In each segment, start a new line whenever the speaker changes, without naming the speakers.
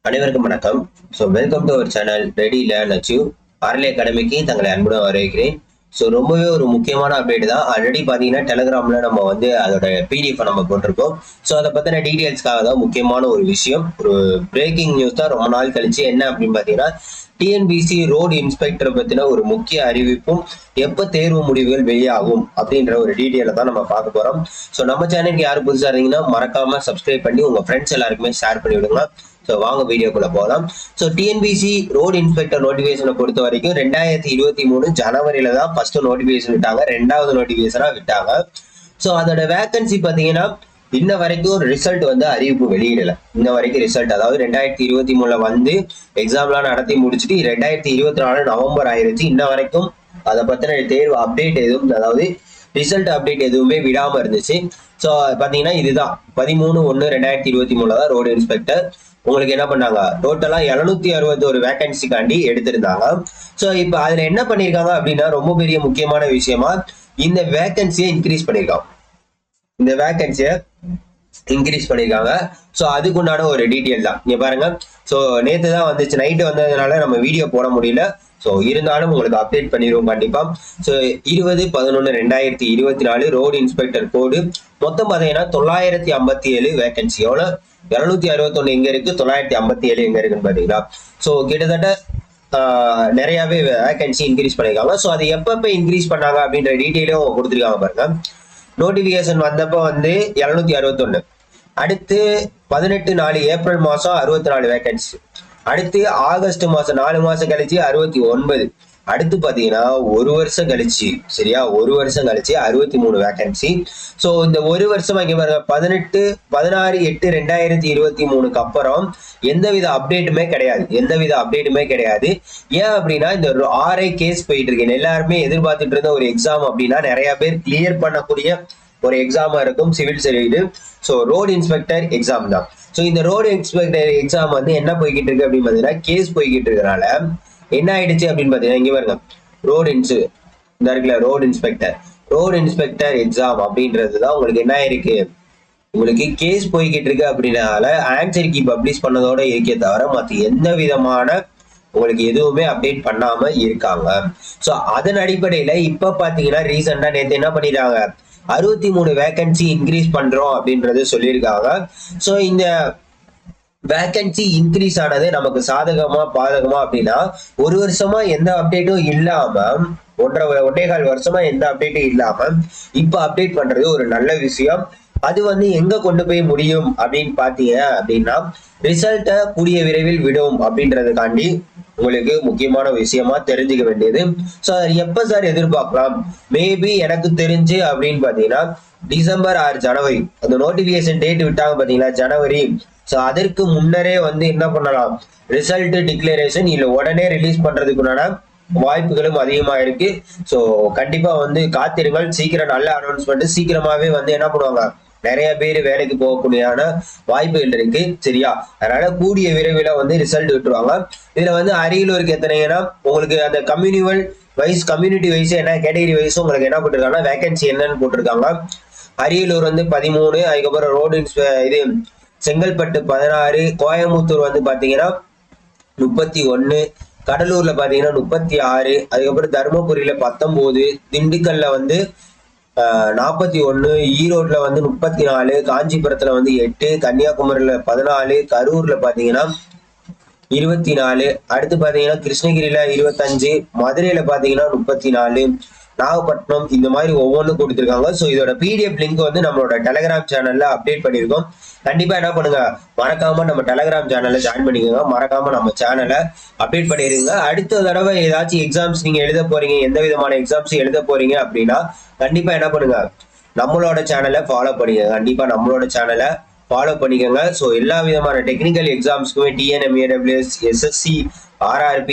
அனைவருக்கும் வணக்கம். Welcome to our channel ready learn achieve. ஆர்லே அகாடமிக்கு தங்களை அன்புடன் வரவேற்கிறேன். ரொம்பவே ஒரு முக்கியமான அப்டேட் தான். ஆல்ரெடி பார்த்தீங்கன்னா டெலிகிராமில் நம்ம வந்து அதோட பிடிஎஃப் நம்ம போட்டிருக்கோம். அதை பற்றின டீட்டெயில்ஸ்க்காக தான் முக்கியமான ஒரு விஷயம். ஒரு பிரேக்கிங் நியூஸ் தான் ரொம்ப நாள் கழிச்சு. என்ன அப்படின்னு பார்த்தீங்கன்னா டிஎன்பிசி ரோடு இன்ஸ்பெக்டரை பற்றின ஒரு முக்கிய அறிவிப்பும் எப்போ தேர்வு முடிவுகள் வெளியாகும் அப்படின்ற ஒரு டீட்டெயிலை தான் நம்ம பார்க்க போகிறோம். நம்ம சேனலுக்கு யாரும் புதுசாக இருந்தீங்கன்னா மறக்காம சப்ஸ்கிரைப் பண்ணி உங்கள் ஃப்ரெண்ட்ஸ் எல்லாருக்குமே ஷேர் பண்ணி விடுங்க. வாங்க வீடியோக்குள்ள போகலாம். டிஎன்பிசி ரோடு இன்ஸ்பெக்டர் நோட்டிபிகேஷனை பொறுத்த வரைக்கும் 2023 ஜனவரியில தான் ஃபர்ஸ்ட் நோட்டிபிகேஷன் விட்டாங்க. ரெண்டாவது நோட்டிபிகேஷனா விட்டாங்க. அதோட வேகன்சி பாத்தீங்கன்னா இன்ன வரைக்கும் ரிசல்ட் வந்து அறிவிப்பு வெளியிடல. இன்ன வரைக்கும் ரிசல்ட், அதாவது 2023 வந்து எக்ஸாம்லாம் நடத்தி முடிச்சுட்டு 2024 நவம்பர் ஆயிருச்சு. இன்ன வரைக்கும் அதை பத்தின தேர்வு அப்டேட் எதுவும், அதாவது ரிசல்ட் அப்டேட் எதுவுமே விடாம இருந்துச்சு. பாத்தீங்கன்னா இதுதான் 13/1/2023 தான் ரோடு இன்ஸ்பெக்டர் உங்களுக்கு என்ன பண்ணாங்க, டோட்டலா 761 வேகன்சிக்காண்டி எடுத்திருந்தாங்க. இப்ப அதுல என்ன பண்ணிருக்காங்க அப்படின்னா ரொம்ப பெரிய முக்கியமான விஷயமா இந்த வேகன்சியை இன்க்ரீஸ் பண்ணிருக்காங்க. இந்த வேகன்சியை இன்க்ரீஸ் பண்ணிருக்காங்க. அதுக்கு உண்டான ஒரு டீட்டெயில் தான் இங்க பாருங்க. நேத்து தான் வந்துச்சு, நைட்டு வந்ததுனால நம்ம வீடியோ போட முடியல. இருந்தாலும் உங்களுக்கு அப்டேட் பண்ணிடுவோம் கண்டிப்பா. 20/11/2024 ரோடு இன்ஸ்பெக்டர் கோடு மொத்தம் பாத்தீங்கன்னா 957 வேகன்சி. எவ்வளவு? 761 எங்க இருக்கு, 957 எங்க இருக்குன்னு பாத்தீங்களா. கிட்டத்தட்ட நிறையவே வேகன்சி இன்க்ரீஸ் பண்ணிருக்காங்க. அது எப்ப இன்க்ரீஸ் பண்ணாங்க அப்படின்ற டீட்டெயிலும் கொடுத்துருக்காங்க பாருங்க. நோட்டிபிகேஷன் வந்தப்ப வந்து 761, அடுத்து 18 ஏப்ரல் மாசம் 64 வேகன்சி, அடுத்து ஆகஸ்ட் மாசம் 4 மாசம் கழிச்சு 69, அடுத்து பாத்தீங்கன்னா ஒரு வருஷம் கழிச்சு, சரியா, ஒரு வருஷம் கழிச்சு 63 வேகன்சி. இந்த ஒரு வருஷமா இங்க பாருங்க, 16/8/2023 அப்புறம் எந்தவித அப்டேட்டுமே கிடையாது. ஏன் அப்படின்னா இந்த RI கேஸ் போயிட்டு இருக்கு. எல்லாருமே எதிர்பார்த்துட்டு இருந்த ஒரு எக்ஸாம் அப்படின்னா நிறைய பேர் கிளியர் பண்ணக்கூடிய ஒரு எக்ஸாமா இருக்கும் civil service. Road inspector exam தான். இந்த ரோடு இன்ஸ்பெக்டர் எக்ஸாம் வந்து என்ன போய்கிட்டு இருக்கு அப்படின்னு பாத்தீங்கன்னா கேஸ் போய்கிட்டு இருக்கனால என்ன ஆயிடுச்சு அப்படின்னு பாத்தீங்கன்னா இங்க பாருங்க, ரோடு இன்ஸ்பெக்டர் எக்ஸாம் அப்படின்றதுதான் உங்களுக்கு என்ன ஆயிருக்கு, உங்களுக்கு கேஸ் போய்கிட்டு இருக்கு. அப்படின்னால ஆன்சர் கீ பப்ளிஷ் பண்ணதோட இருக்கே தவிர மற்ற எந்த விதமான உங்களுக்கு எதுவுமே அப்டேட் பண்ணாம இருக்காங்க. அதன் அடிப்படையில இப்ப பாத்தீங்கன்னா ரீசெண்டா நேற்று என்ன பண்ணிட்டாங்க, 63 வேகன்சி இன்க்ரீஸ் பண்றோம் அப்படின்றது சொல்லியிருக்காங்க. இந்த வேகன்சி இன்க்ரீஸ் ஆனது நமக்கு சாதகமா பாதகமா அப்படின்னா, ஒரு வருஷமா எந்த அப்டேட்டும் இல்லாம, 1.25 வருஷமா எந்த அப்டேட்டும் இல்லாம இப்ப அப்டேட் பண்றது ஒரு நல்ல விஷயம். அது வந்து எங்க கொண்டு போய் முடியும் அப்படின்னு பாத்தீங்க அப்படின்னா ரிசல்ட்டை கூடிய விரைவில் விடும் அப்படின்றதுக்காண்டி உங்களுக்கு முக்கியமான விஷயமா தெரிஞ்சுக்க வேண்டியது. எப்ப சார் எதிர்பார்க்கலாம்? மேபி எனக்கு தெரிஞ்சு அப்படின்னு பாத்தீங்கன்னா டிசம்பர் ஆர் ஜனவரி, அந்த நோட்டிபிகேஷன் டேட் விட்டாங்க பாத்தீங்களா, ஜனவரி. அதற்கு முன்னரே வந்து என்ன பண்ணலாம், ரிசல்ட் டிக்ளரேஷன் இல்ல உடனே ரிலீஸ் பண்றதுக்குண்டான வாய்ப்புகளும் அதிகமா இருக்கு. கண்டிப்பா வந்து காத்திருங்கள். சீக்கிரம் நல்ல அனௌன்ஸ்மெண்ட் சீக்கிரமாவே வந்து என்ன பண்ணுவாங்க, நிறைய பேர் வேலைக்கு போகக்கூடியான வாய்ப்புகள் இருக்கு, சரியா. அதனால கூடிய விரைவில் வந்து ரிசல்ட் விட்டுருவாங்க. இதுல வந்து அரியலூருக்கு எத்தனைங்கன்னா உங்களுக்கு அந்த கம்யூனிட்டி வைஸ் என்ன கேட்டகரி வைஸ் உங்களுக்கு என்ன போட்டிருக்காங்கன்னா வேகன்சி என்னன்னு போட்டிருக்காங்க. அரியலூர் வந்து 13, அதுக்கப்புறம் ரோடு இது செங்கல்பட்டு 16, கோயம்புத்தூர் வந்து பாத்தீங்கன்னா 31, கடலூர்ல பாத்தீங்கன்னா 36, அதுக்கப்புறம் தருமபுரியில 19, திண்டுக்கல்ல வந்து 41, ஈரோட்ல வந்து 34, காஞ்சிபுரத்துல வந்து 8, கன்னியாகுமரியில 14, கரூர்ல பாத்தீங்கன்னா 24, அடுத்து பாத்தீங்கன்னா கிருஷ்ணகிரியில 25, மதுரையில பாத்தீங்கன்னா 34, நாகப்பட்டினம், இந்த மாதிரி ஒவ்வொன்றும் கொடுத்துருக்காங்க. இதோட பிடிஎஃப் லிங்க் வந்து நம்மளோட டெலிகிராம் சேனல்ல அப்டேட் பண்ணியிருக்கோம். கண்டிப்பா என்ன பண்ணுங்க, மறக்காம நம்ம டெலிகிராம் சேனல்ல ஜாயின் பண்ணிக்கோங்க. மறக்காம நம்ம சேனலை அப்டேட் பண்ணிருங்க. அடுத்த தடவை ஏதாச்சும் எக்ஸாம்ஸ் நீங்க எழுத போறீங்க, எந்த விதமான எக்ஸாம்ஸ் எழுத போறீங்க அப்படின்னா கண்டிப்பா என்ன பண்ணுங்க, நம்மளோட சேனலை ஃபாலோ பண்ணிக்கோங்க. கண்டிப்பா நம்மளோட சேனலை ஃபாலோ பண்ணிக்கோங்க. எல்லா விதமான டெக்னிக்கல் எக்ஸாம்ஸ்க்குமே TNMAWS, SSC, RRB,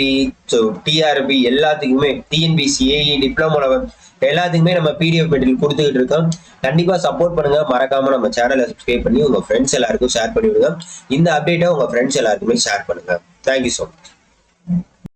TRB எல்லாத்துக்குமே, TNPC, AE, டிப்ளமோ லெவல் எல்லாத்துக்குமே நம்ம PDF மெட்டீரியல் கொடுத்துக்கிட்டு இருக்கோம். கண்டிப்பா சப்போர்ட் பண்ணுங்க. மறக்காம நம்ம சேனலை சப்ஸ்கிரைப் பண்ணி உங்க ஃப்ரெண்ட்ஸ் எல்லாருக்கும் ஷேர் பண்ணி விடுங்க. இந்த அப்டேட்டை உங்க ஃப்ரெண்ட்ஸ் எல்லாருக்குமே ஷேர் பண்ணுங்க. Thank you so much.